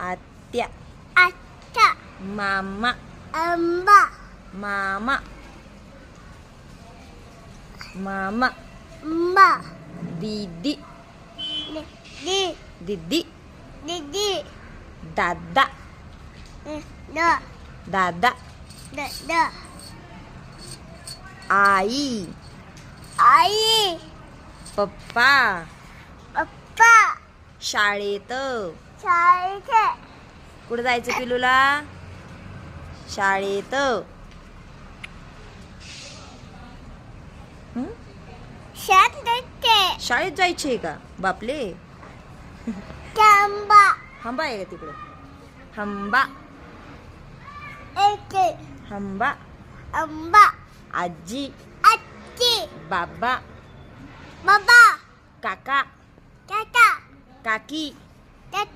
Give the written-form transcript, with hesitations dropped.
आत्या आत्या मामा आंबा मामा मामा आंबा दीदी दीदी दीदी दीदी दादा द दादा द आई आई पप्पा पप्पा शाळेत शाळेत कुठं जायचं पिलूला शाळेत हं? शाळेत शाळेत जायचे आहे का बापले आंबा हंबा आहे का तिकडं हंबा एक हंबा आंबा आजी आजी बाबा बाबा काका काका काकी काका